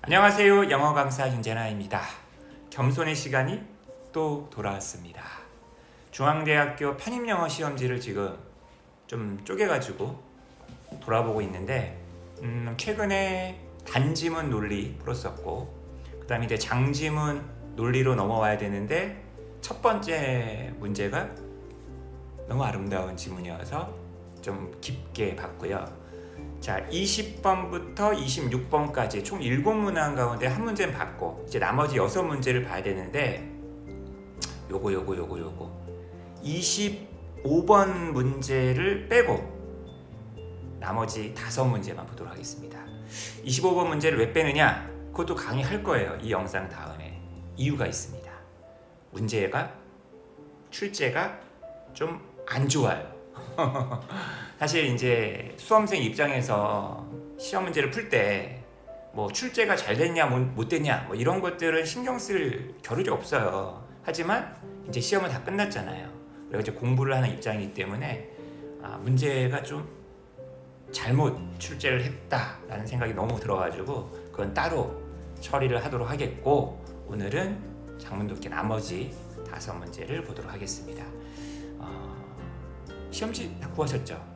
안녕하세요. 영어 강사 윤재나입니다. 겸손의 시간이 또 돌아왔습니다. 중앙대학교 편입영어 시험지를 지금 좀 쪼개가지고 돌아보고 있는데 최근에 단지문 논리 풀었었고 그 다음에 이제 장지문 논리로 넘어와야 되는데 첫 번째 문제가 너무 아름다운 지문이어서 좀 깊게 봤고요. 자, 20번부터 26번까지 총 7문항 가운데 한 문제는 봤고 이제 나머지 6문제를 봐야 되는데 요거 25번 문제를 빼고 나머지 5문제만 보도록 하겠습니다. 25번 문제를 왜 빼느냐? 그것도 강의할 거예요. 이 영상 다음에. 이유가 있습니다. 문제가 출제가 좀 안 좋아요. 사실 이제 수험생 입장에서 시험 문제를 풀 때 뭐 출제가 잘 됐냐 못 됐냐 뭐 이런 것들은 신경 쓸 겨를이 없어요. 하지만 이제 시험은 다 끝났잖아요. 그리고 이제 공부를 하는 입장이기 때문에 문제가 좀 잘못 출제를 했다라는 생각이 너무 들어가지고 그건 따로 처리를 하도록 하겠고 오늘은 장문독기 나머지 5문제를 보도록 하겠습니다. 시험지 다 구하셨죠?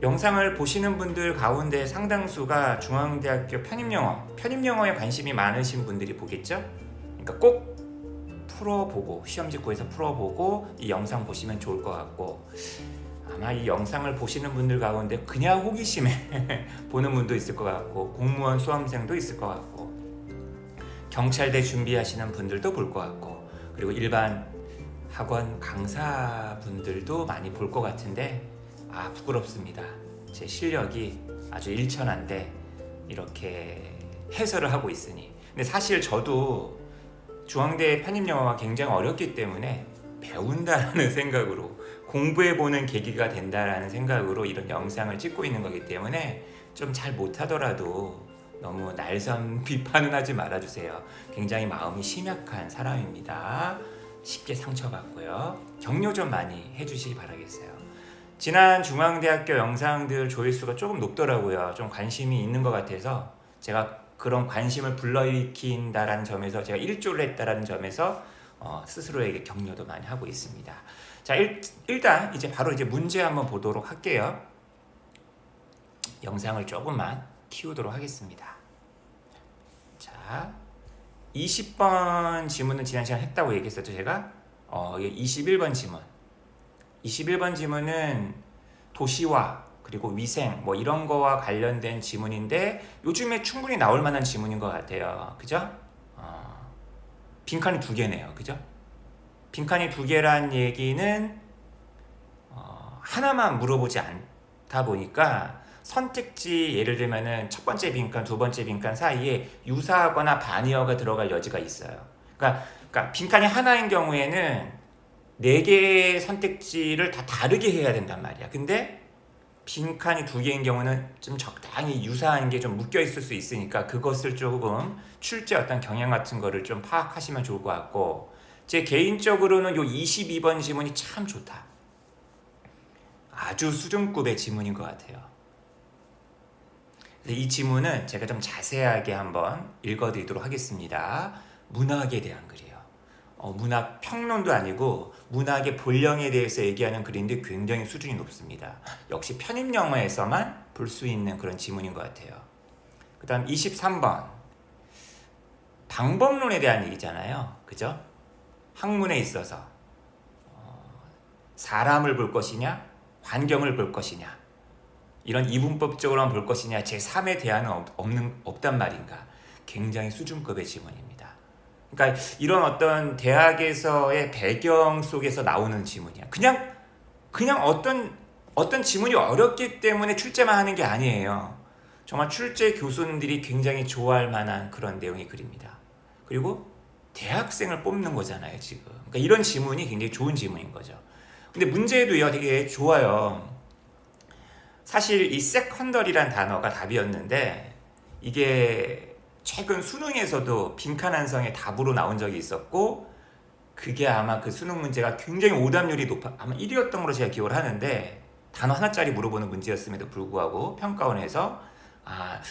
영상을 보시는 분들 가운데 상당수가 중앙대학교 편입영어에 관심이 많으신 분들이 보겠죠? 그러니까 꼭 풀어보고 시험지 구해서 풀어보고 이 영상 보시면 좋을 것 같고 아마 이 영상을 보시는 분들 가운데 그냥 호기심에 보는 분도 있을 것 같고 공무원 수험생도 있을 것 같고 경찰대 준비하시는 분들도 볼 것 같고 그리고 일반 학원 강사분들도 많이 볼 것 같은데 부끄럽습니다. 제 실력이 아주 일천한데 이렇게 해설을 하고 있으니 근데 사실 저도 중앙대 편입영어가 굉장히 어렵기 때문에 배운다라는 생각으로 공부해보는 계기가 된다라는 생각으로 이런 영상을 찍고 있는 거기 때문에 좀 잘 못하더라도 너무 날선 비판은 하지 말아주세요. 굉장히 마음이 심약한 사람입니다. 쉽게 상처받고요. 격려 좀 많이 해주시기 바라겠어요. 지난 중앙대학교 영상들 조회수가 조금 높더라고요. 좀 관심이 있는 것 같아서 제가 그런 관심을 불러일으킨다라는 점에서 제가 일조를 했다라는 점에서 스스로에게 격려도 많이 하고 있습니다. 자, 일단 이제 바로 이제 문제 한번 보도록 할게요. 영상을 조금만 키우도록 하겠습니다. 자, 20번 지문은 지난 시간에 했다고 얘기했었죠, 제가? 21번 지문. 21번 지문은 도시화 그리고 위생 뭐 이런 거와 관련된 지문인데 요즘에 충분히 나올 만한 지문인 것 같아요. 그죠? 빈칸이 2개네요. 그죠? 빈칸이 2개란 얘기는 하나만 물어보지 않다 보니까 선택지 예를 들면은 첫 번째 빈칸, 두 번째 빈칸 사이에 유사하거나 반의어가 들어갈 여지가 있어요. 그러니까 빈칸이 하나인 경우에는 4개의 선택지를 다 다르게 해야 된단 말이야. 근데 빈칸이 2개인 경우는 좀 적당히 유사한 게 좀 묶여 있을 수 있으니까 그것을 조금 출제 어떤 경향 같은 거를 좀 파악하시면 좋을 것 같고 제 개인적으로는 요 22번 지문이 참 좋다. 아주 수준급의 지문인 것 같아요. 이 지문은 제가 좀 자세하게 한번 읽어드리도록 하겠습니다. 문학에 대한 글이에요. 문학 평론도 아니고 문학의 본령에 대해서 얘기하는 글인데 굉장히 수준이 높습니다. 역시 편입영어에서만 볼 수 있는 그런 지문인 것 같아요. 그 다음 23번 방법론에 대한 얘기잖아요. 그죠? 학문에 있어서 사람을 볼 것이냐 환경을 볼 것이냐 이런 이분법적으로만 볼 것이냐 제3의 대안은 없단 말인가. 굉장히 수준급의 지문입니다. 그러니까 이런 어떤 대학에서의 배경 속에서 나오는 지문이야. 그냥 어떤 지문이 어렵기 때문에 출제만 하는 게 아니에요. 정말 출제 교수님들이 굉장히 좋아할 만한 그런 내용의 글입니다. 그리고 대학생을 뽑는 거잖아요, 지금. 그러니까 이런 지문이 굉장히 좋은 지문인 거죠. 근데 문제도요, 되게 좋아요. 사실 이 세컨더리란 단어가 답이었는데 이게 최근 수능에서도 빈칸 한성의 답으로 나온 적이 있었고 그게 아마 그 수능 문제가 굉장히 오답률이 높아 아마 1위였던 걸로 제가 기억을 하는데 단어 하나짜리 물어보는 문제였음에도 불구하고 평가원에서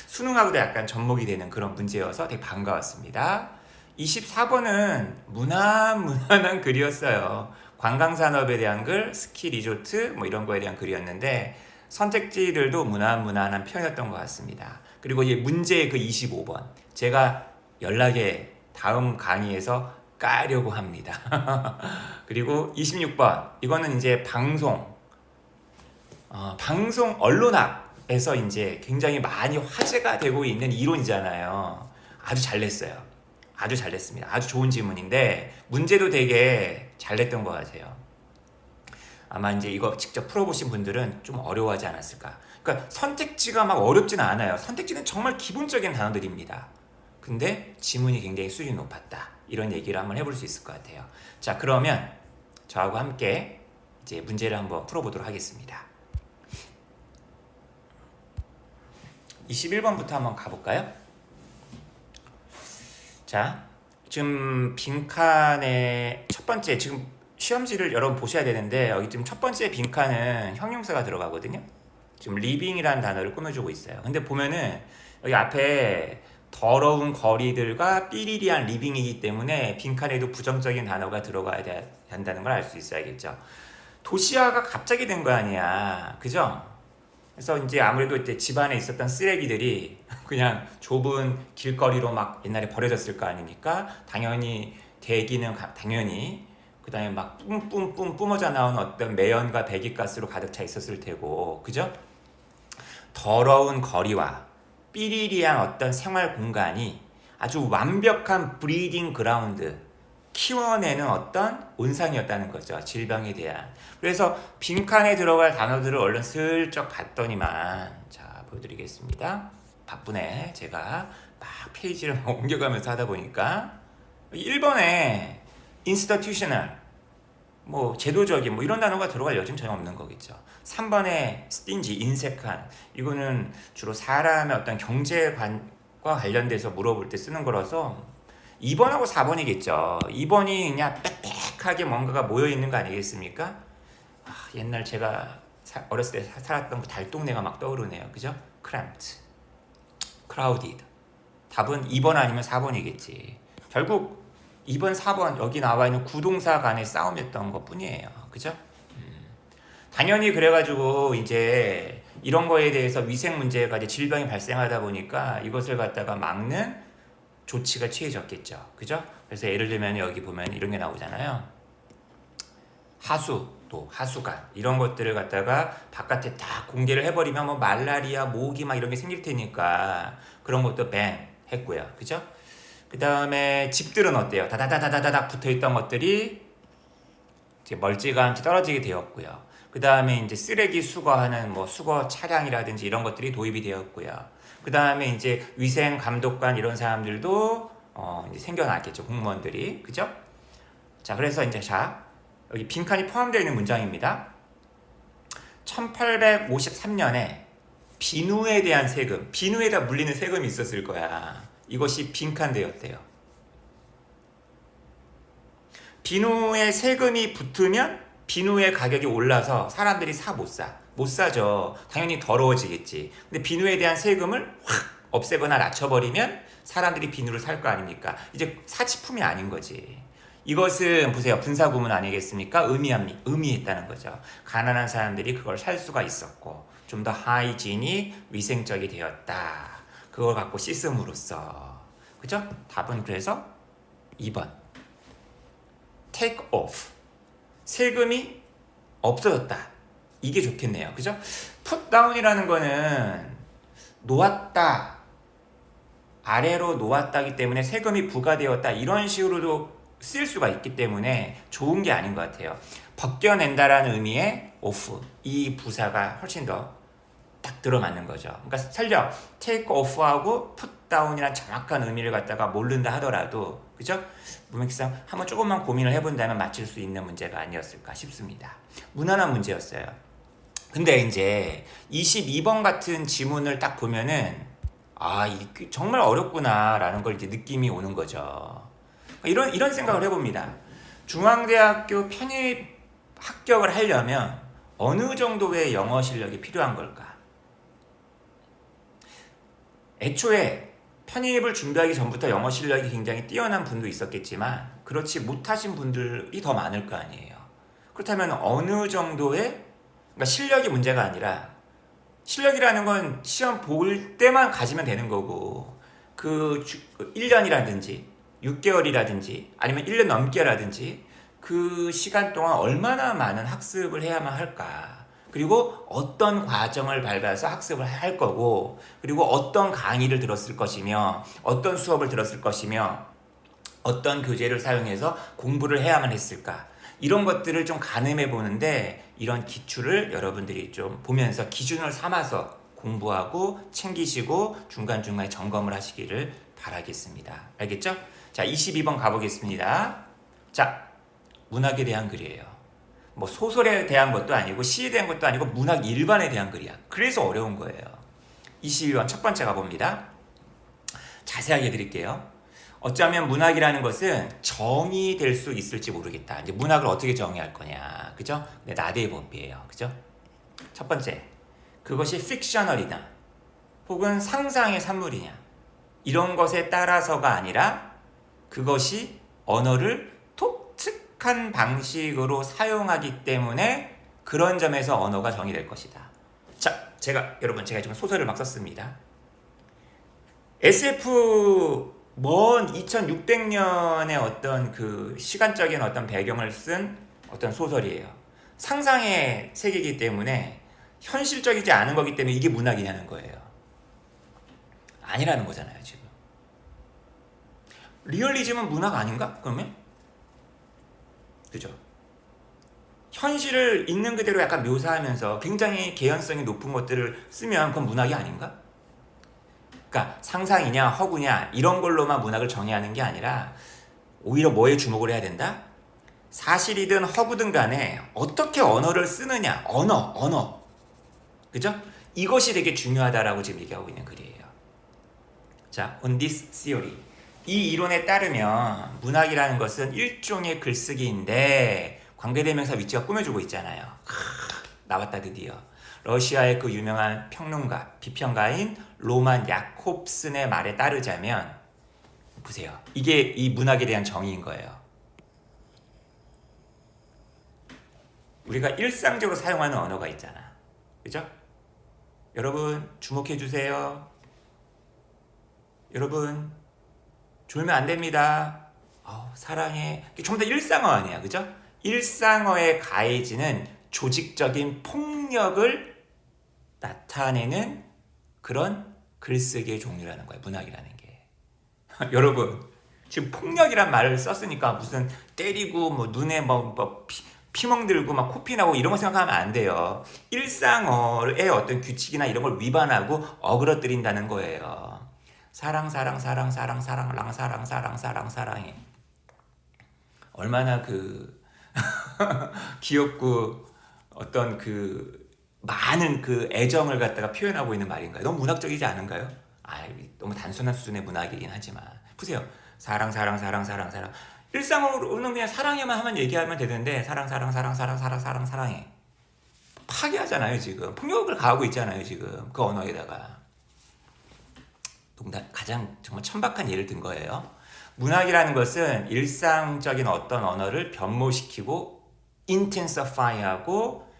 수능하고도 약간 접목이 되는 그런 문제여서 되게 반가웠습니다. 24번은 무난한 글이었어요. 관광산업에 대한 글, 스키 리조트 뭐 이런 거에 대한 글이었는데 선택지들도 무난한 편이었던 것 같습니다. 그리고 이 문제 그 25번 제가 연락에 다음 강의에서 까려고 합니다. 그리고 26번 이거는 이제 방송 언론학에서 이제 굉장히 많이 화제가 되고 있는 이론이잖아요. 아주 잘 냈어요. 아주 잘 냈습니다. 아주 좋은 질문인데 문제도 되게 잘 냈던 것 같아요. 아마 이제 이거 직접 풀어보신 분들은 좀 어려워하지 않았을까. 그러니까 선택지가 막 어렵지는 않아요. 선택지는 정말 기본적인 단어들입니다. 근데 지문이 굉장히 수준이 높았다. 이런 얘기를 한번 해볼 수 있을 것 같아요. 자, 그러면 저하고 함께 이제 문제를 한번 풀어보도록 하겠습니다. 21번부터 한번 가볼까요? 자, 지금 빈칸의 첫 번째, 지금 시험지를 여러분 보셔야 되는데 여기 지금 첫 번째 빈칸은 형용사가 들어가거든요. 지금 리빙이라는 단어를 꾸며주고 있어요. 근데 보면은 여기 앞에 더러운 거리들과 삐리리한 리빙이기 때문에 빈칸에도 부정적인 단어가 들어가야 한다는 걸 알 수 있어야겠죠. 도시화가 갑자기 된 거 아니야. 그죠? 그래서 이제 아무래도 이제 집안에 있었던 쓰레기들이 그냥 좁은 길거리로 막 옛날에 버려졌을 거 아닙니까? 당연히 대기는 당연히 그 다음에 막 뿜어져 나온 어떤 매연과 배기가스로 가득 차 있었을 테고, 그죠? 더러운 거리와 삐리리한 어떤 생활 공간이 아주 완벽한 브리딩 그라운드, 키워내는 어떤 온상이었다는 거죠. 질병에 대한. 그래서 빈칸에 들어갈 단어들을 얼른 슬쩍 봤더니만, 자, 보여드리겠습니다. 바쁘네. 제가 막 페이지를 막 옮겨가면서 하다 보니까 1번에 institutional, 뭐 제도적인 뭐 이런 단어가 들어갈 여지는 전혀 없는 거겠죠. 3번에 stingy, 인색한, 이거는 주로 사람의 어떤 경제관과 관련돼서 물어볼 때 쓰는 거라서 2번하고 4번이겠죠. 2번이 그냥 빽빽하게 뭔가가 모여있는 거 아니겠습니까? 옛날 제가 어렸을 때 살았던 그 달동네가 막 떠오르네요. 그죠? cramped, crowded. 답은 2번 아니면 4번이겠지. 결국 2번, 4번 여기 나와 있는 구동사 간의 싸움이었던 것 뿐이에요. 그죠? 당연히 그래가지고 이제 이런 거에 대해서 위생 문제가 이제 질병이 발생하다 보니까 이것을 갖다가 막는 조치가 취해졌겠죠. 그죠? 그래서 예를 들면 여기 보면 이런 게 나오잖아요. 하수, 또 하수관 이런 것들을 갖다가 바깥에 딱 공개를 해버리면 뭐 말라리아, 모기 막 이런 게 생길 테니까 그런 것도 밴 했고요. 그죠? 그 다음에 집들은 어때요? 다다다다다닥 붙어있던 것들이 이제 멀찌감치 떨어지게 되었고요. 그 다음에 이제 쓰레기 수거하는 뭐 수거 차량이라든지 이런 것들이 도입이 되었고요. 그 다음에 이제 위생 감독관 이런 사람들도 이제 생겨났겠죠. 공무원들이. 그죠? 자, 그래서 이제 여기 빈칸이 포함되어 있는 문장입니다. 1853년에 비누에 대한 세금, 비누에다 물리는 세금이 있었을 거야. 이것이 빈칸되었대요. 비누에 세금이 붙으면 비누의 가격이 올라서 사람들이 못 사죠. 당연히 더러워지겠지. 근데 비누에 대한 세금을 확 없애거나 낮춰버리면 사람들이 비누를 살 거 아닙니까? 이제 사치품이 아닌 거지. 이것은 보세요. 분사구문 아니겠습니까? 의미했다는 거죠. 가난한 사람들이 그걸 살 수가 있었고 좀 더 하이지닉, 위생적이 되었다. 그걸 갖고 씻음으로써. 그죠? 답은 그래서 2번. take off. 세금이 없어졌다. 이게 좋겠네요. 그죠? put down이라는 거는 놓았다. 아래로 놓았다기 때문에 세금이 부과되었다. 이런 식으로도 쓸 수가 있기 때문에 좋은 게 아닌 것 같아요. 벗겨낸다라는 의미의 off. 이 부사가 훨씬 더 딱 들어맞는 거죠. 그러니까 설령 take off하고 put down이란 정확한 의미를 갖다가 모른다 하더라도, 그죠? 문맥상 한번 조금만 고민을 해본다면 맞출 수 있는 문제가 아니었을까 싶습니다. 무난한 문제였어요. 근데 이제 22번 같은 지문을 딱 보면은 이게 정말 어렵구나라는 걸 이제 느낌이 오는 거죠. 이런 생각을 해봅니다. 중앙대학교 편입 합격을 하려면 어느 정도의 영어 실력이 필요한 걸까? 애초에 편입을 준비하기 전부터 영어 실력이 굉장히 뛰어난 분도 있었겠지만 그렇지 못하신 분들이 더 많을 거 아니에요. 그렇다면 어느 정도의 그러니까 실력이 문제가 아니라 실력이라는 건 시험 볼 때만 가지면 되는 거고 그 1년이라든지 6개월이라든지 아니면 1년 넘게라든지 그 시간 동안 얼마나 많은 학습을 해야만 할까, 그리고 어떤 과정을 밟아서 학습을 할 거고, 그리고 어떤 강의를 들었을 것이며 어떤 수업을 들었을 것이며 어떤 교재를 사용해서 공부를 해야만 했을까, 이런 것들을 좀 가늠해 보는데 이런 기출을 여러분들이 좀 보면서 기준을 삼아서 공부하고 챙기시고 중간중간에 점검을 하시기를 바라겠습니다. 알겠죠? 자, 22번 가보겠습니다. 자, 문학에 대한 글이에요. 뭐 소설에 대한 것도 아니고 시에 대한 것도 아니고 문학 일반에 대한 글이야. 그래서 어려운 거예요. 22번 첫 번째 가봅니다. 자세하게 드릴게요. 어쩌면 문학이라는 것은 정의될 수 있을지 모르겠다. 이제 문학을 어떻게 정의할 거냐, 그죠? 네, 나대의 법이에요, 그죠? 첫 번째, 그것이 픽셔널이다, 혹은 상상의 산물이냐, 이런 것에 따라서가 아니라 그것이 언어를 독특한 방식으로 사용하기 때문에 그런 점에서 언어가 정의될 것이다. 자, 제가 지금 소설을 막 썼습니다. SF 먼 2600년의 어떤 그 시간적인 어떤 배경을 쓴 어떤 소설이에요. 상상의 세계이기 때문에 현실적이지 않은 거기 때문에 이게 문학이냐는 거예요. 아니라는 거잖아요, 지금. 리얼리즘은 문학 아닌가? 그러면? 그죠? 현실을 있는 그대로 약간 묘사하면서 굉장히 개연성이 높은 것들을 쓰면 그건 문학이 아닌가? 그러니까 상상이냐 허구냐 이런 걸로만 문학을 정의하는 게 아니라 오히려 뭐에 주목을 해야 된다? 사실이든 허구든 간에 어떻게 언어를 쓰느냐, 언어, 그죠? 이것이 되게 중요하다라고 지금 얘기하고 있는 글이에요. 자, on this theory, 이 이론에 따르면 문학이라는 것은 일종의 글쓰기인데 관계대명사 위치가 꾸며주고 있잖아요. 나왔다 드디어. 러시아의 그 유명한 평론가, 비평가인 로만 야콥슨의 말에 따르자면, 보세요. 이게 이 문학에 대한 정의인 거예요. 우리가 일상적으로 사용하는 언어가 있잖아. 그죠? 여러분 주목해 주세요. 여러분 졸면 안 됩니다. 사랑해. 좀 더 일상어 아니야, 그죠? 일상어에 가해지는 조직적인 폭력을 나타내는 그런 글쓰기의 종류라는 거예요, 문학이라는 게. 여러분 지금 폭력이란 말을 썼으니까 무슨 때리고 뭐 눈에 피멍 들고 막 코피 나고 이런 거 생각하면 안 돼요. 일상어의 어떤 규칙이나 이런 걸 위반하고 어그러뜨린다는 거예요. 사랑해. 얼마나 그 귀엽고 어떤 그 많은 그 애정을 갖다가 표현하고 있는 말인가요? 너무 문학적이지 않은가요? 너무 단순한 수준의 문학이긴 하지만 보세요. 사랑. 일상으로는 그냥 사랑해만 하면 얘기하면 되는데 사랑해. 파괴하잖아요. 지금 폭력을 가하고 있잖아요. 지금 그 언어에다가. 가장 정말 천박한 예를 든 거예요. 문학이라는 것은 일상적인 어떤 언어를 변모시키고 intensify하고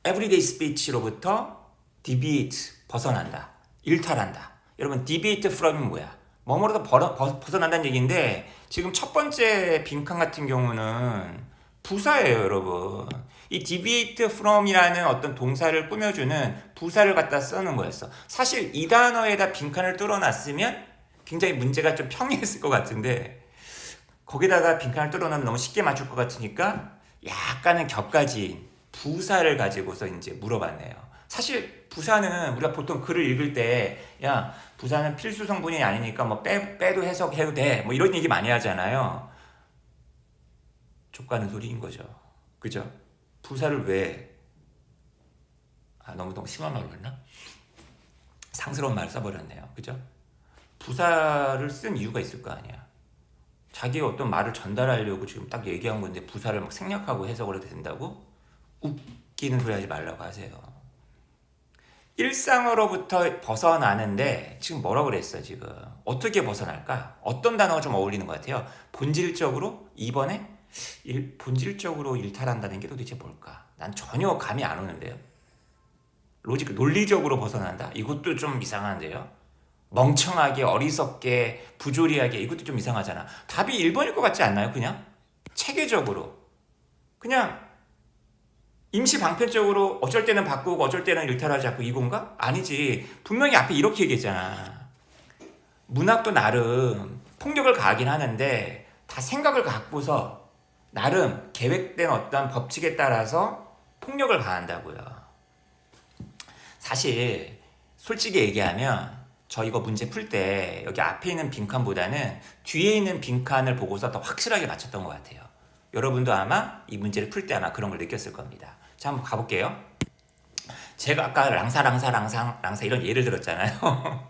everyday speech로부터 deviate, 벗어난다, 일탈한다. 여러분 deviate from이 뭐야? 뭐뭐로도 벗어난다는 얘기인데 지금 첫 번째 빈칸 같은 경우는 부사예요, 여러분. 이 deviate from이라는 어떤 동사를 꾸며주는 부사를 갖다 쓰는 거였어. 사실 이 단어에다 빈칸을 뚫어놨으면 굉장히 문제가 좀 평이했을 것 같은데 거기다가 빈칸을 뚫어놓으면 너무 쉽게 맞출 것 같으니까 약간은 격가지인 부사를 가지고서 이제 물어봤네요. 사실 부사는 우리가 보통 글을 읽을 때 야, 부사는 필수 성분이 아니니까 뭐 빼도 해석해도 돼, 뭐 이런 얘기 많이 하잖아요. 족가는 소리인 거죠. 그죠? 부사를 왜 너무 심한 말을 했나? 상스러운 말을 써버렸네요. 그죠? 부사를 쓴 이유가 있을 거 아니야. 자기의 어떤 말을 전달하려고 지금 딱 얘기한 건데 부사를 막 생략하고 해석을 해도 된다고? 웃기는 소리 하지 말라고 하세요. 일상으로부터 벗어나는데 지금 뭐라고 그랬어 지금? 어떻게 벗어날까? 어떤 단어가 좀 어울리는 것 같아요? 본질적으로 2번에 본질적으로 일탈한다는 게 도대체 뭘까? 난 전혀 감이 안 오는데요. 로직 논리적으로 벗어난다? 이것도 좀 이상한데요. 멍청하게 어리석게 부조리하게 이것도 좀 이상하잖아. 답이 1번일 것 같지 않나요? 그냥 체계적으로 그냥 임시 방편적으로 어쩔 때는 바꾸고 어쩔 때는 일탈하지 않고 이건가? 아니지. 분명히 앞에 이렇게 얘기했잖아. 문학도 나름 폭력을 가하긴 하는데 다 생각을 갖고서 나름 계획된 어떤 법칙에 따라서 폭력을 가한다고요. 사실 솔직히 얘기하면 저 이거 문제 풀 때 여기 앞에 있는 빈칸보다는 뒤에 있는 빈칸을 보고서 더 확실하게 맞췄던 것 같아요. 여러분도 아마 이 문제를 풀 때 아마 그런 걸 느꼈을 겁니다. 자, 한번 가볼게요. 제가 아까 랑사 이런 예를 들었잖아요.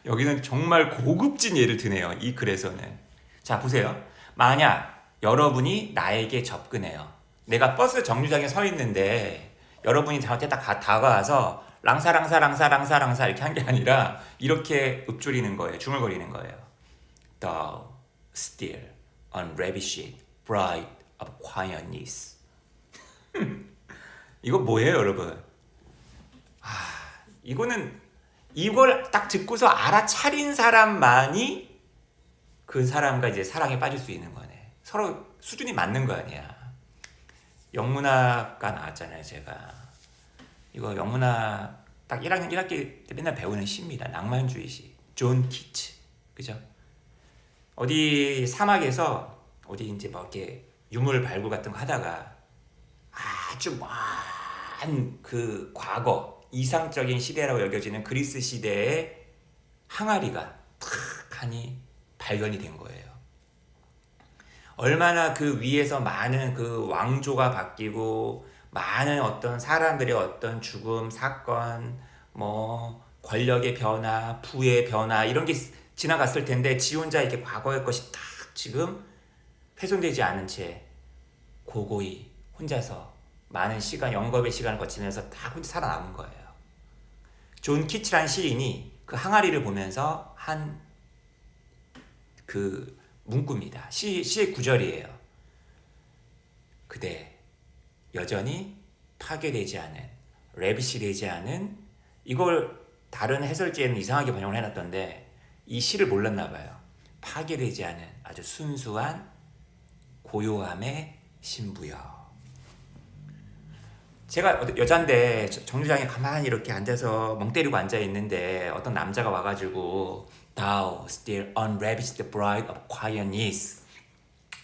여기는 정말 고급진 예를 드네요. 이 글에서는. 자, 보세요. 만약 여러분이 나에게 접근해요. 내가 버스 정류장에 서 있는데 여러분이 저한테 딱 다가와서 랑사 이렇게 한 게 아니라 이렇게 읊조리는 거예요. 중얼거리는 거예요. Thou still unravished bride of quietness. 이거 뭐예요, 여러분? 이거는 이걸 딱 듣고서 알아차린 사람만이 그 사람과 이제 사랑에 빠질 수 있는 거네. 서로 수준이 맞는 거 아니야. 영문학과 나왔잖아요, 제가. 이거 영문학 딱 1학년 1학기 때 맨날 배우는 시입니다. 낭만주의 시. 존 키츠. 그죠? 어디 사막에서 어디 이제 뭐 이렇게 유물 발굴 같은 거 하다가 아주 먼 그 과거 이상적인 시대라고 여겨지는 그리스 시대의 항아리가 탁 하니 발견이 된 거예요. 얼마나 그 위에서 많은 그 왕조가 바뀌고 많은 어떤 사람들의 어떤 죽음, 사건, 뭐 권력의 변화, 부의 변화 이런 게 지나갔을 텐데 지 혼자 이렇게 과거의 것이 딱 지금 훼손되지 않은 채 고고히 혼자서 많은 시간, 영겁의 시간을 거치면서 딱 혼자 살아남은 거예요. 존 키츠란 시인이 그 항아리를 보면서 한 그 문구입니다. 시의 구절이에요. 그대 여전히 파괴되지 않은, 레비시되지 않은, 이걸 다른 해설지에는 이상하게 번역을 해놨던데 이 시를 몰랐나 봐요. 파괴되지 않은 아주 순수한 고요함의 신부여. 제가 여잔데 정류장에 가만히 이렇게 앉아서 멍 때리고 앉아 있는데 어떤 남자가 와가지고 Thou still unravished bride of quietness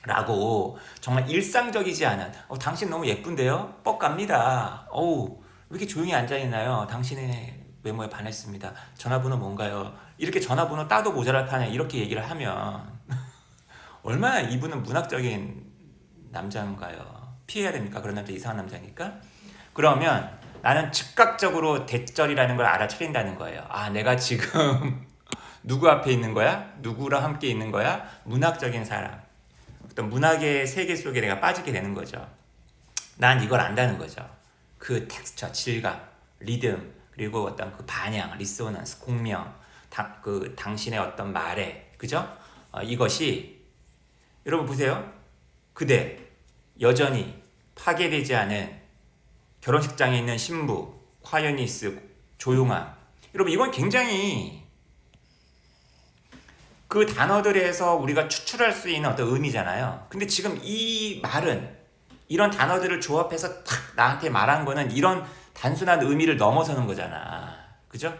라고 정말 일상적이지 않은 당신 너무 예쁜데요? 뻑 갑니다. 어우 왜 이렇게 조용히 앉아있나요? 당신의 외모에 반했습니다. 전화번호 뭔가요? 이렇게 전화번호 따도 모자랄 판에 이렇게 얘기를 하면 얼마나 이분은 문학적인 남자인가요? 피해야 됩니까? 그런 남자 이상한 남자니까? 그러면 나는 즉각적으로 대절이라는 걸 알아차린다는 거예요. 아 내가 지금 누구 앞에 있는 거야? 누구랑 함께 있는 거야? 문학적인 사람. 어떤 문학의 세계 속에 내가 빠지게 되는 거죠. 난 이걸 안다는 거죠. 그 텍스처, 질감, 리듬, 그리고 어떤 그 반향, 리소넌스, 공명, 그 당신의 어떤 말에, 그죠? 이것이 여러분 보세요. 그대 여전히 파괴되지 않은 결혼식장에 있는 신부, 콰이어니스, 조용함. 여러분 이건 굉장히 그 단어들에서 우리가 추출할 수 있는 어떤 의미잖아요. 근데 지금 이 말은 이런 단어들을 조합해서 탁 나한테 말한 거는 이런 단순한 의미를 넘어서는 거잖아. 그죠?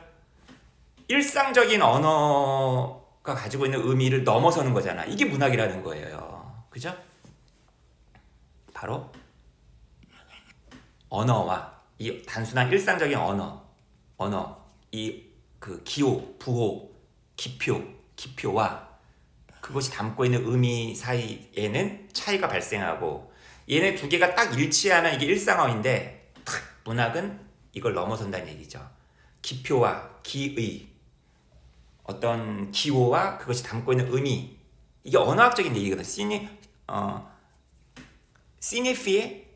일상적인 언어가 가지고 있는 의미를 넘어서는 거잖아. 이게 문학이라는 거예요. 그죠? 바로 언어와 이 단순한 일상적인 언어, 이 그 기호, 부호, 기표와 그것이 담고 있는 의미 사이에는 차이가 발생하고 얘네 두 개가 딱 일치하면 이게 일상어인데 탁 문학은 이걸 넘어선다는 얘기죠. 기표와 기의 어떤 기호와 그것이 담고 있는 의미 이게 언어학적인 얘기거든. 시니피에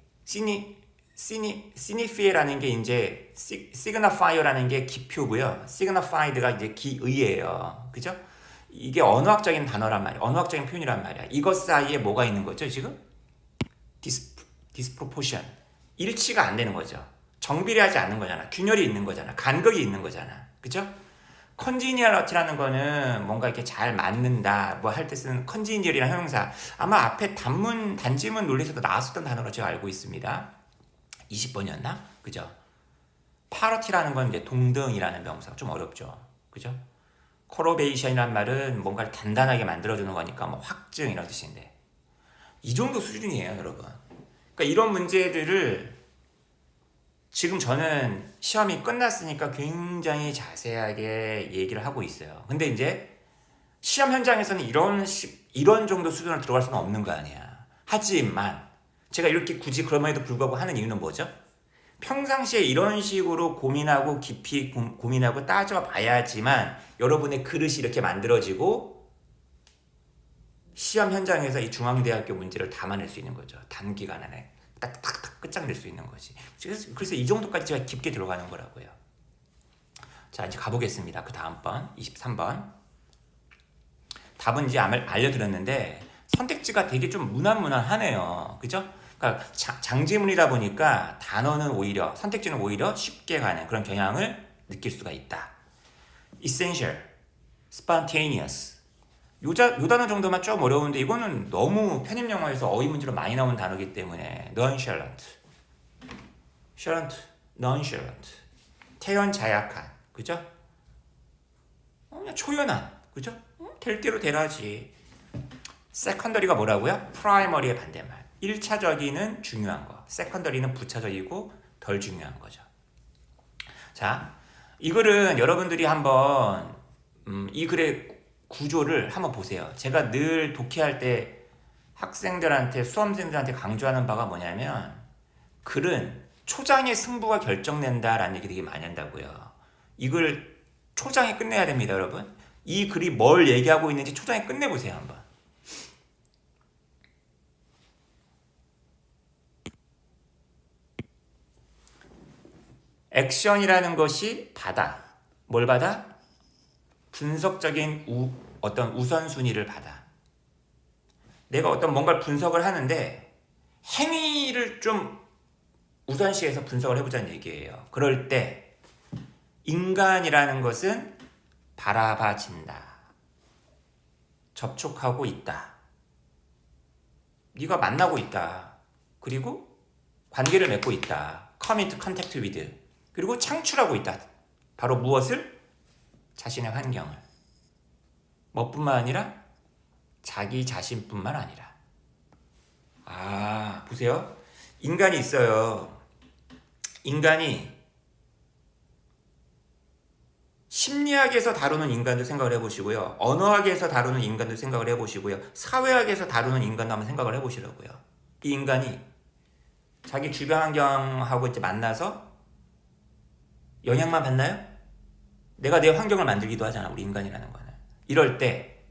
signify라는 게 이제 signify라는 게 기표고요. signified가 이제 기의예요. 그죠? 이게 언어학적인 단어란 말이야. 언어학적인 표현이란 말이야. 이것 사이에 뭐가 있는 거죠, 지금? disproportion. 일치가 안 되는 거죠. 정비례하지 않는 거잖아. 균열이 있는 거잖아. 간극이 있는 거잖아. 그죠? congeniality라는 거는 뭔가 이렇게 잘 맞는다 뭐 할 때 쓰는 congenial이라는 형용사, 아마 앞에 단지문 논리에서도 나왔었던 단어로 제가 알고 있습니다. 20번이었나? 그죠? parity.라는 건 이제 동등이라는 명사, 좀 어렵죠. 그죠? corroboration이란 말은 뭔가를 단단하게 만들어주는 거니까 뭐 확증 이런 뜻인데, 이 정도 수준이에요, 여러분. 그러니까 이런 문제들을 지금 저는 시험이 끝났으니까 굉장히 자세하게 얘기를 하고 있어요. 근데 이제 시험 현장에서는 이런 정도 수준으로 들어갈 수는 없는 거 아니야. 하지만 제가 이렇게 굳이 그럼에도 불구하고 하는 이유는 뭐죠? 평상시에 이런 식으로 고민하고 깊이 고민하고 따져봐야지만 여러분의 그릇이 이렇게 만들어지고 시험 현장에서 이 중앙대학교 문제를 담아낼 수 있는 거죠. 단기간 안에 딱딱딱 끝장낼 수 있는 거지. 그래서 이 정도까지 제가 깊게 들어가는 거라고요. 자, 이제 가보겠습니다. 그 다음 번 23번 답은 이제 알려드렸는데 선택지가 되게 좀 무난무난하네요. 그죠? 그러니까 장지문이다 보니까 단어는 오히려, 선택지는 오히려 쉽게 가는 그런 경향을 느낄 수가 있다. essential, spontaneous. 요 단어 정도만 좀 어려운데 이거는 너무 편입영어에서 어휘 문제로 많이 나온 단어이기 때문에 nonchalant, nonchalant, 태연자약한, 그죠? 그냥 초연한, 그죠? 될 대로 되라지. secondary가 뭐라고요? primary의 반대말. 1차적이는 중요한 거, secondary는 부차적이고 덜 중요한 거죠. 자, 이 글은 여러분들이 한번 이 글의 구조를 한번 보세요. 제가 늘 독해할 때 학생들한테, 수험생들한테 강조하는 바가 뭐냐면, 글은 초장의 승부가 결정낸다라는 얘기 되게 많이 한다고요. 이 글 초장에 끝내야 됩니다, 여러분. 이 글이 뭘 얘기하고 있는지 초장에 끝내보세요, 한번. 액션이라는 것이 받아. 뭘 받아? 분석적인 어떤 우선순위를 받아. 내가 어떤 뭔가를 분석을 하는데 행위를 좀 우선시해서 분석을 해보자는 얘기예요. 그럴 때 인간이라는 것은 바라봐진다. 접촉하고 있다. 네가 만나고 있다. 그리고 관계를 맺고 있다. come into contact with. 그리고 창출하고 있다. 바로 무엇을? 자신의 환경을. 뭐뿐만 아니라 자기 자신뿐만 아니라. 아, 보세요. 인간이 있어요. 인간이 심리학에서 다루는 인간도 생각을 해보시고요. 언어학에서 다루는 인간도 생각을 해보시고요. 사회학에서 다루는 인간도 한번 생각을 해보시라고요. 이 인간이 자기 주변 환경하고 이제 만나서 영향만 받나요? 내가 내 환경을 만들기도 하잖아, 우리 인간이라는 거는. 이럴 때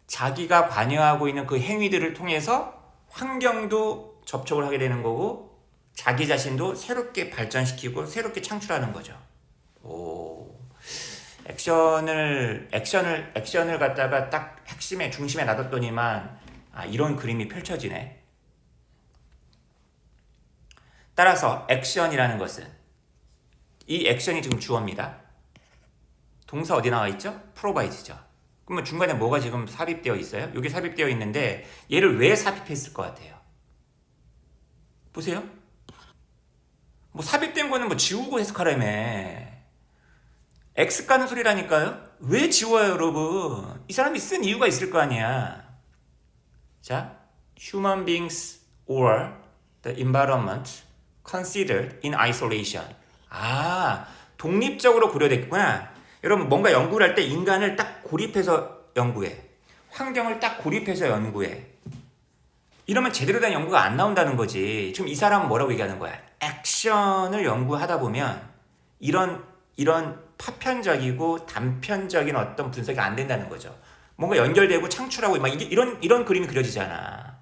자기가 관여하고 있는 그 행위들을 통해서 환경도 접촉을 하게 되는 거고 자기 자신도 새롭게 발전시키고 새롭게 창출하는 거죠. 오, 액션을 갖다가 딱 핵심에 중심에 놔뒀더니만 이런 그림이 펼쳐지네. 따라서 액션이라는 것은, 이 액션이 지금 주어입니다. 동사 어디 나와 있죠? provide죠. 그러면 중간에 뭐가 지금 삽입되어 있어요? 여기 삽입되어 있는데 얘를 왜 삽입했을 것 같아요? 보세요. 뭐 삽입된 거는 뭐 지우고 해석하라며. X 까는 소리라니까요? 왜 지워요, 여러분? 이 사람이 쓴 이유가 있을 거 아니야. 자, human beings or the environment considered in isolation. 독립적으로 고려됐구나. 여러분, 뭔가 연구를 할 때 인간을 딱 고립해서 연구해. 환경을 딱 고립해서 연구해. 이러면 제대로 된 연구가 안 나온다는 거지. 지금 이 사람은 뭐라고 얘기하는 거야? 액션을 연구하다 보면 이런 파편적이고 단편적인 어떤 분석이 안 된다는 거죠. 뭔가 연결되고 창출하고 막 이런 그림이 그려지잖아.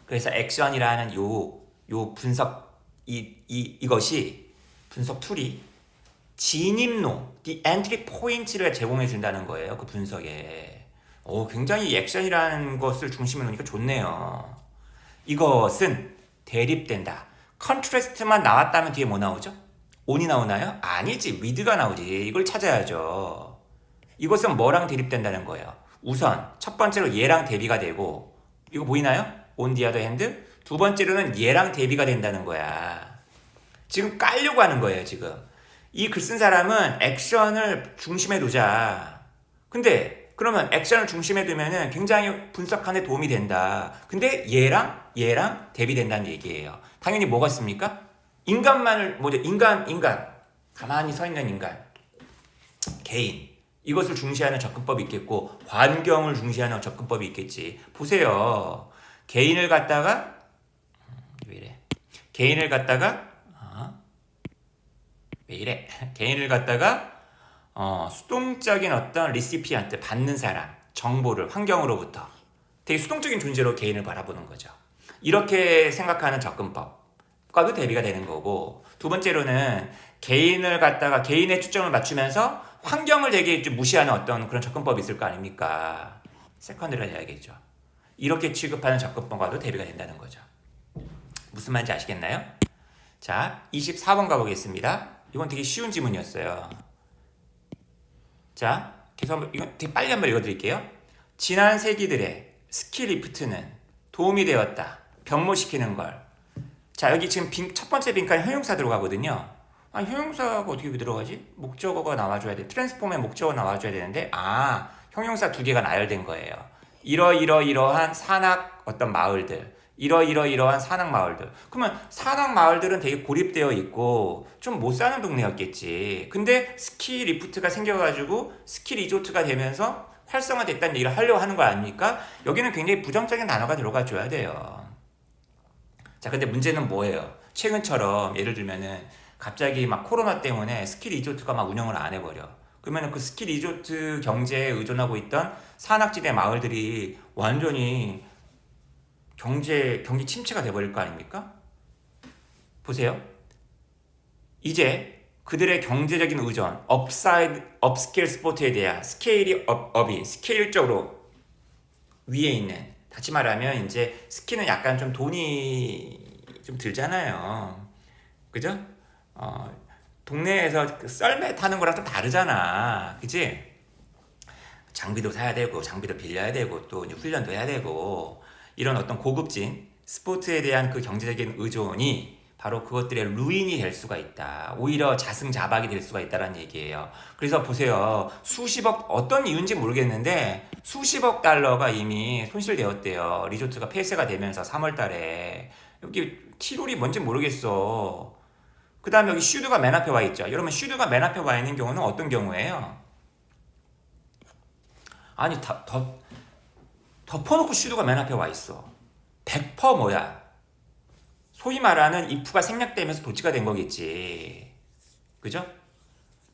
그래서 액션이라는 요 분석 이것이 분석 툴이 진입로, the entry point를 제공해 준다는 거예요. 그 분석에. 굉장히 액션이라는 것을 중심에 놓으니까 좋네요. 이것은 대립된다. 컨트라스트만 나왔다면 뒤에 뭐 나오죠? on이 나오나요? 아니지. with가 나오지. 이걸 찾아야죠. 이것은 뭐랑 대립된다는 거예요? 우선 첫 번째로 얘랑 대비가 되고, 이거 보이나요? on the other hand. 두 번째로는 얘랑 대비가 된다는 거야. 지금 깔려고 하는 거예요. 지금 이 글 쓴 사람은 액션을 중심에 두자. 근데 그러면 액션을 중심에 두면은 굉장히 분석하는 데 도움이 된다. 근데 얘랑 대비된다는 얘기예요. 당연히 뭐가 있습니까? 인간만을 뭐죠? 인간 가만히 서 있는 인간, 개인, 이것을 중시하는 접근법이 있겠고, 환경을 중시하는 접근법이 있겠지. 보세요. 개인을 갖다가 왜 이래? 개인을 갖다가 수동적인 어떤 리시피언트, 받는 사람, 정보를 환경으로부터 되게 수동적인 존재로 개인을 바라보는 거죠. 이렇게 생각하는 접근법과도 대비가 되는 거고, 두 번째로는 개인을 갖다가 개인의 초점을 맞추면서 환경을 되게 좀 무시하는 어떤 그런 접근법이 있을 거 아닙니까? 세컨드라 해야겠죠. 이렇게 취급하는 접근법과도 대비가 된다는 거죠. 무슨 말인지 아시겠나요? 자, 24번 가보겠습니다. 이건 되게 쉬운 지문이었어요. 자, 계속 한번, 이건 되게 빨리 한번 읽어드릴게요. 지난 세기들의 스킬 리프트는 도움이 되었다. 변모시키는 걸. 자, 여기 지금 첫 번째 빈칸에 형용사 들어가거든요. 형용사가 어떻게 들어가지? 목적어가 나와줘야 돼. 트랜스폼의 목적어 나와줘야 되는데, 형용사 두 개가 나열된 거예요. 이러한 산악 어떤 마을들. 이러한 산악 마을들. 그러면 산악 마을들은 되게 고립되어 있고 좀 못 사는 동네였겠지. 근데 스키 리프트가 생겨가지고 스키 리조트가 되면서 활성화됐다는 얘기를 하려고 하는 거 아닙니까? 여기는 굉장히 부정적인 단어가 들어가 줘야 돼요. 자, 근데 문제는 뭐예요? 최근처럼 예를 들면은 갑자기 막 코로나 때문에 스키 리조트가 막 운영을 안 해버려. 그러면 그 스키 리조트 경제에 의존하고 있던 산악지대 마을들이 완전히 경기 침체가 돼버릴 거 아닙니까? 보세요. 이제 그들의 경제적인 의존, 업스케일 스포츠에 대한 업이 스케일적으로 위에 있는, 다시 말하면 이제 스키는 약간 좀 돈이 좀 들잖아요. 그죠? 동네에서 썰매 타는 거랑 좀 다르잖아. 그치? 장비도 사야 되고, 장비도 빌려야 되고, 또 훈련도 해야 되고, 이런 어떤 고급진 스포츠에 대한 그 경제적인 의존이 바로 그것들의 루인이 될 수가 있다. 오히려 자승자박이 될 수가 있다는 얘기예요. 그래서 보세요. 어떤 이유인지 모르겠는데 수십억 달러가 이미 손실되었대요. 리조트가 폐쇄가 되면서 3월 달에. 여기 티롤이 뭔지 모르겠어. 그 다음에 여기 슈드가 맨 앞에 와 있죠. 여러분, 슈드가 맨 앞에 와 있는 경우는 어떤 경우예요? 아니, 덮어놓고 슈드가 맨 앞에 와 있어. 100% 뭐야? 소위 말하는 if가 생략되면서 도치가 된 거겠지. 그죠?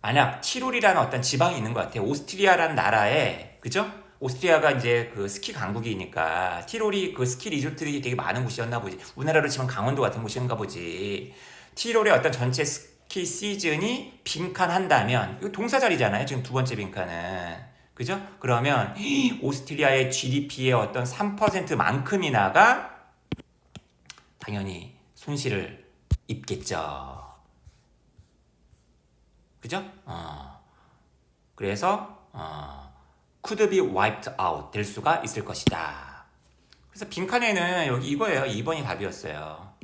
만약 티롤이라는 어떤 지방이 있는 것 같아. 오스트리아라는 나라에, 그죠? 오스트리아가 이제 그 스키 강국이니까 티롤이 그 스키 리조트들이 되게 많은 곳이었나 보지. 우리나라로 치면 강원도 같은 곳인가 보지. 티롤의 어떤 전체 스키 시즌이 빈칸한다면, 이거 동사자리잖아요. 지금 두 번째 빈칸은. 그죠? 그러면 오스트리아의 GDP의 어떤 3%만큼이나가 당연히 손실을 입겠죠. 그죠? 그래서 could be wiped out 될 수가 있을 것이다. 그래서 빈칸에는 여기 이거예요. 2번이 답이었어요.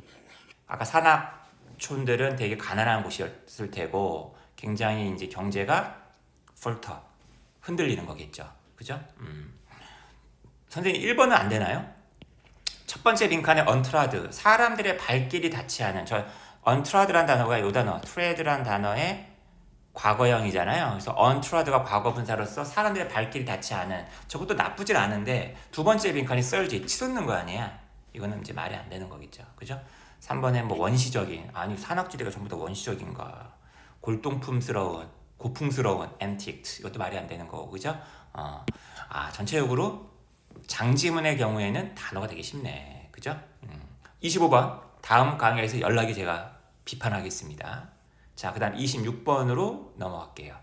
아까 산악촌들은 되게 가난한 곳이었을 테고 굉장히 이제 경제가 흔들리는 거겠죠. 그죠? 선생님 1번은 안 되나요? 첫 번째 빈칸에 언트라드, 사람들의 발길이 닿지 않은, 언트라드란 단어가 이 단어, 트레드란 단어의 과거형이잖아요. 그래서 언트라드가 과거분사로서 사람들의 발길이 닿지 않은, 저것도 나쁘진 않은데 두 번째 빈칸이 썰지, 치솟는 거 아니야? 이거는 이제 말이 안 되는 거겠죠. 그죠? 3번에 뭐 원시적인, 아니 산악지대가 전부 다 원시적인가, 고풍스러운 앤틱트, 이것도 말이 안 되는 거고, 그죠? 전체적으로 장지문의 경우에는 단어가 되게 쉽네. 그죠? 25번 다음 강의에서 연락이 제가 비판하겠습니다. 자, 그 다음 26번으로 넘어갈게요.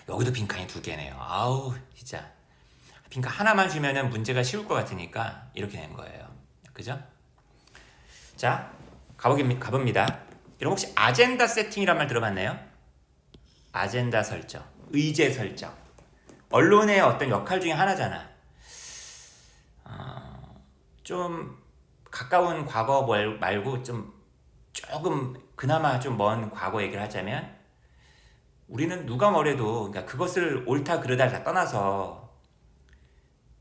여기도 빈칸이 2개네요. 아우 진짜 빈칸 하나만 주면은 문제가 쉬울 것 같으니까 이렇게 된 거예요. 그죠? 자, 가봅니다. 여러분 혹시 아젠다 세팅이란 말 들어봤나요? 아젠다 설정, 의제 설정. 언론의 어떤 역할 중에 하나잖아. 좀 가까운 과거 말고 좀 조금 그나마 좀 먼 과거 얘기를 하자면 우리는 누가 뭐래도 그러니까 그것을 옳다 그르다를 다 떠나서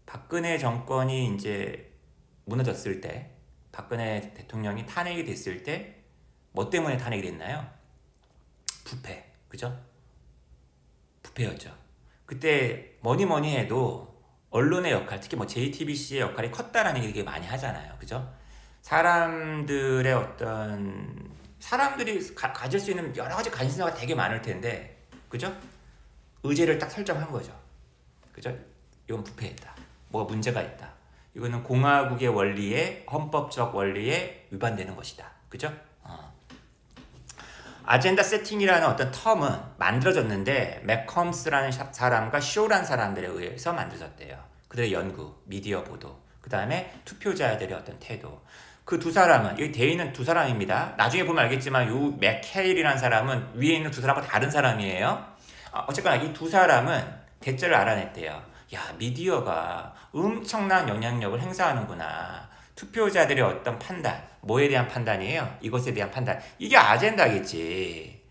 박근혜 정권이 이제 무너졌을 때 박근혜 대통령이 탄핵이 됐을 때 뭐 때문에 탄핵이 됐나요? 부패. 그죠? 부패였죠. 그때 뭐니 해도 언론의 역할, 특히 뭐 JTBC의 역할이 컸다라는 얘기 되게 많이 하잖아요. 그죠? 사람들의 어떤 사람들이 가질 수 있는 여러 가지 관심사가 되게 많을 텐데, 그죠? 의제를 딱 설정한 거죠. 그죠? 이건 부패했다. 뭐가 문제가 있다. 이거는 공화국의 원리에, 헌법적 원리에 위반되는 것이다. 그죠? 아젠다 세팅이라는 어떤 텀은 만들어졌는데 맥컴스라는 사람과 쇼라는 사람들에 의해서 만들어졌대요. 그들의 연구, 미디어 보도, 그 다음에 투표자들의 어떤 태도. 그 두 사람은, 여기 돼 있는 두 사람입니다. 나중에 보면 알겠지만 이 맥케일이라는 사람은 위에 있는 두 사람과 다른 사람이에요. 어쨌거나 이 두 사람은 대체를 알아냈대요. 야, 미디어가 엄청난 영향력을 행사하는구나. 투표자들의 어떤 판단, 뭐에 대한 판단이에요? 이것에 대한 판단. 이게 아젠다겠지.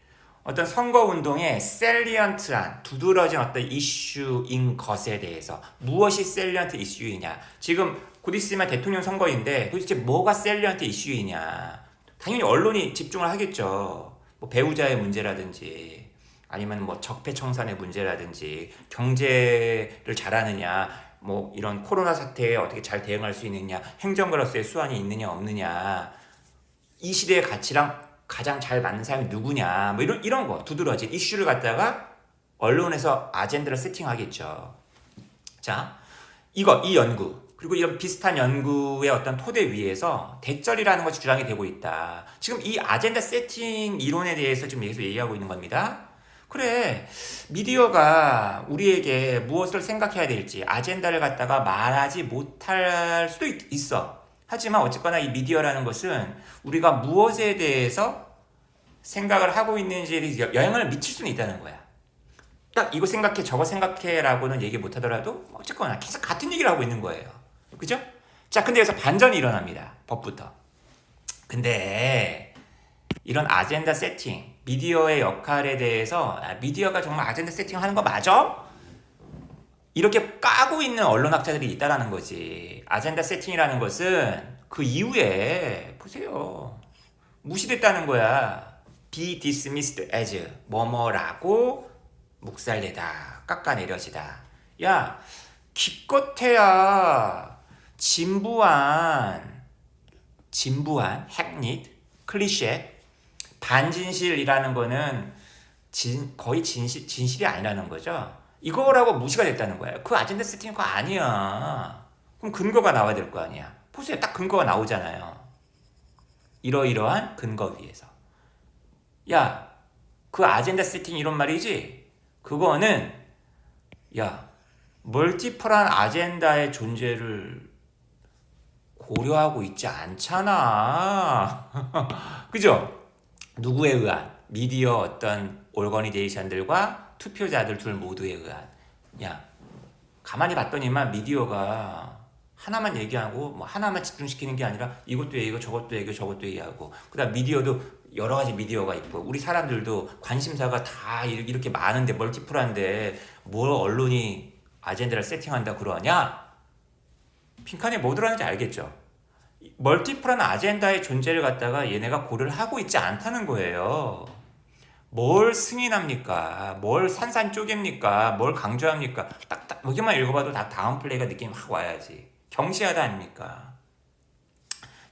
어떤 선거운동의 셀리언트한 두드러진 어떤 이슈인 것에 대해서 무엇이 셀리언트 이슈이냐. 지금 곧 있으면 대통령 선거인데 도대체 뭐가 셀리언트 이슈이냐. 당연히 언론이 집중을 하겠죠. 뭐 배우자의 문제라든지 아니면 뭐 적폐청산의 문제라든지 경제를 잘하느냐, 뭐 이런 코로나 사태에 어떻게 잘 대응할 수 있느냐, 행정가로서의 수완이 있느냐 없느냐, 이 시대의 가치랑 가장 잘 맞는 사람이 누구냐, 뭐 이런 거 두드러진 이슈를 갖다가 언론에서 아젠다를 세팅하겠죠. 자, 이 연구 그리고 이런 비슷한 연구의 어떤 토대 위에서 대절이라는 것이 주장이 되고 있다. 지금 이 아젠다 세팅 이론에 대해서 지금 계속 얘기하고 있는 겁니다. 그래, 미디어가 우리에게 무엇을 생각해야 될지 아젠다를 갖다가 말하지 못할 수도 있어. 하지만 어쨌거나 이 미디어라는 것은 우리가 무엇에 대해서 생각을 하고 있는지에 대해서 영향을 미칠 수는 있다는 거야. 딱 이거 생각해 저거 생각해 라고는 얘기 못하더라도 어쨌거나 계속 같은 얘기를 하고 있는 거예요. 그죠? 자, 근데 여기서 반전이 일어납니다. 법부터. 근데 이런 아젠다 세팅, 미디어의 역할에 대해서 미디어가 정말 아젠다 세팅하는 거 맞아? 이렇게 까고 있는 언론학자들이 있다라는 거지. 아젠다 세팅이라는 것은 그 이후에 보세요. 무시됐다는 거야. be dismissed as 뭐뭐라고 묵살되다, 깎아내려지다. 야, 기껏해야 진부한, 핵릿, 클리셰, 반진실이라는 거는 거의 진실이 아니라는 거죠. 이거라고 무시가 됐다는 거예요. 그 아젠다 세팅이 그거 아니야. 그럼 근거가 나와야 될 거 아니야. 보세요. 딱 근거가 나오잖아요. 이러이러한 근거 위에서. 야, 그 아젠다 세팅 이런 말이지? 그거는 야, 멀티플한 아젠다의 존재를 고려하고 있지 않잖아. 그죠? 누구에 의한? 미디어 어떤 오거니제이션들과 투표자들 둘 모두에 의한. 야, 가만히 봤더니만 미디어가 하나만 얘기하고 뭐 하나만 집중시키는 게 아니라 이것도 얘기하고 저것도 얘기하고 저것도 얘기하고, 그다음 미디어도 여러 가지 미디어가 있고 우리 사람들도 관심사가 다 이렇게 많은데 멀티플한데 뭘 언론이 아젠다를 세팅한다 그러냐? 빈칸에 뭐 들어가는지 알겠죠? 멀티플한 아젠다의 존재를 갖다가 얘네가 고려를 하고 있지 않다는 거예요. 뭘 승인합니까? 뭘 산산 쪼갭니까? 뭘 강조합니까? 딱 여기만 읽어봐도 다 다음 플레이가 느낌이 확 와야지. 경시하다 아닙니까?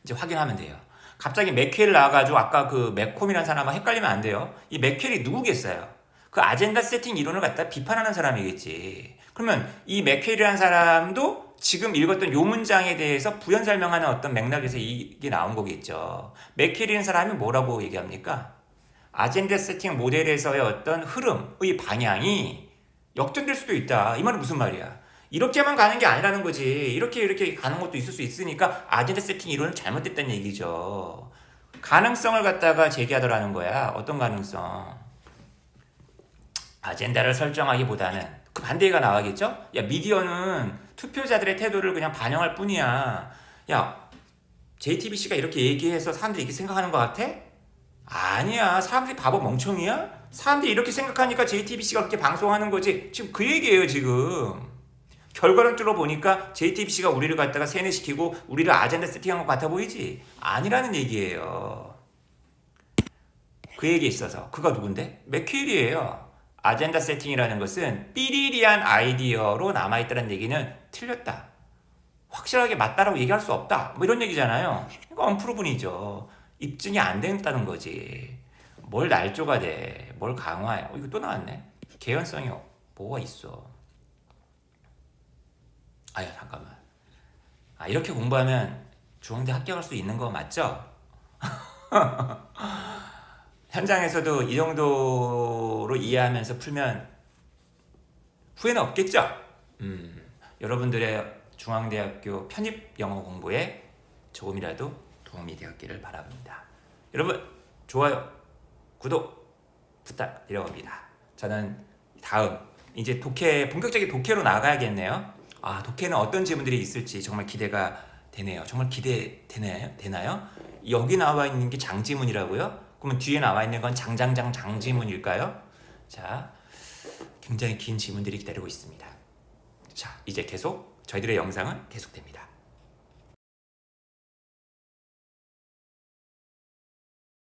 이제 확인하면 돼요. 갑자기 맥켈 나와가지고 아까 그 맥콤이라는 사람하고 헷갈리면 안 돼요. 이 맥켈이 누구겠어요? 그 아젠다 세팅 이론을 갖다 비판하는 사람이겠지. 그러면 이 맥퀘리라는 사람도 지금 읽었던 요 문장에 대해서 부연 설명하는 어떤 맥락에서 이게 나온 거겠죠. 맥퀘리라는 사람이 뭐라고 얘기합니까? 아젠다 세팅 모델에서의 어떤 흐름의 방향이 역전될 수도 있다. 이 말은 무슨 말이야? 이렇게만 가는 게 아니라는 거지. 이렇게 가는 것도 있을 수 있으니까 아젠다 세팅 이론은 잘못됐다는 얘기죠. 가능성을 갖다가 제기하더라는 거야. 어떤 가능성? 아젠다를 설정하기보다는 그 반대가 나와겠죠? 야, 미디어는 투표자들의 태도를 그냥 반영할 뿐이야. 야, JTBC가 이렇게 얘기해서 사람들이 이렇게 생각하는 것 같아? 아니야. 사람들이 바보 멍청이야? 사람들이 이렇게 생각하니까 JTBC가 그렇게 방송하는 거지. 지금 그 얘기예요, 지금. 결과론적으로 보니까 JTBC가 우리를 갖다가 세뇌시키고 우리를 아젠다 세팅한 것 같아 보이지? 아니라는 얘기예요. 그 얘기에 있어서 그가 누군데? 맥퀘리예요. 아젠다 세팅이라는 것은 삐리리한 아이디어로 남아있다는 얘기는 틀렸다. 확실하게 맞다라고 얘기할 수 없다. 뭐 이런 얘기잖아요. 이거 언프루븐이죠. 입증이 안 된다는 거지. 뭘 날조가 돼. 뭘 강화해. 이거 또 나왔네. 개연성이 뭐가 있어. 아유 잠깐만. 이렇게 공부하면 중앙대 합격할 수 있는 거 맞죠? 현장에서도 이 정도로 이해하면서 풀면 후회는 없겠죠? 여러분들의 중앙대학교 편입 영어 공부에 조금이라도 도움이 되었기를 바랍니다. 여러분 좋아요, 구독 부탁드려봅니다. 저는 다음 이제 본격적인 독해로 나가야겠네요. 독해는 어떤 질문들이 있을지 정말 기대가 되네요. 정말 기대되나요? 여기 나와 있는 게 장지문이라고요? 그러면 뒤에 나와 있는 건 장지문일까요? 자, 굉장히 긴 지문들이 기다리고 있습니다. 자, 이제 계속 저희들의 영상은 계속됩니다.